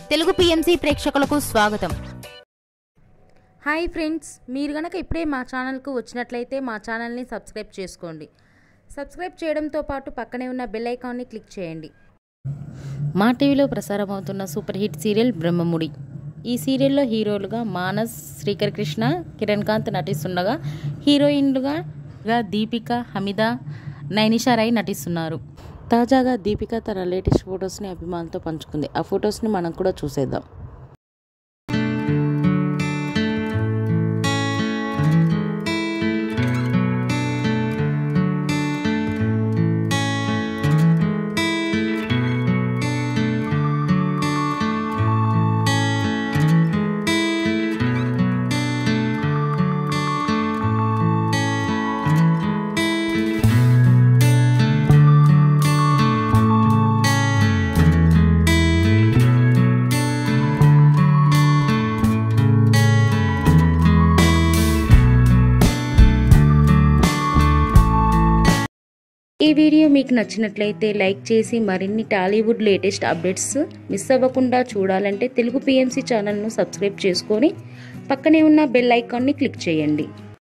Telugu PMC ప్రేక్షకులకు స్వాగతం. Hi friends, మీరు గనక ఇప్పుడే మా ఛానల్కు వచ్చినట్లయితే మా ఛానల్ని సబ్స్క్రైబ్ చేసుకోండి. సబ్స్క్రైబ్ చేయడంతో పాటు పక్కనే ఉన్న బెల్ ఐకాన్ని క్లిక్ చేయండి. మా టీవీలో ప్రసారం అవుతున్న సూపర్ హిట్ సీరియల్ బ్రహ్మముడి. ఈ సీరియల్లో హీరోలుగా మానస్, శ్రీకర్ కృష్ణ, కిరణ్ కాంత్ నటిస్తుండగా హీరోయిన్లుగా దీపిక, హమీద, నైనిషా రాయ్ నటిస్తున్నారు. తాజాగా దీపిక తన లేటెస్ట్ ఫొటోస్ని అభిమానులతో పంచుకుంది. ఆ ఫొటోస్ని మనం కూడా చూసేద్దాం. ఈ వీడియో మీకు నచ్చినట్లయితే లైక్ చేసి మరిన్ని టాలీవుడ్ లేటెస్ట్ అప్డేట్స్ మిస్ అవ్వకుండా చూడాలంటే తెలుగు పిఎంసి ఛానల్ను సబ్స్క్రైబ్ చేసుకొని పక్కనే ఉన్న బెల్ ఐకాన్ని క్లిక్ చేయండి.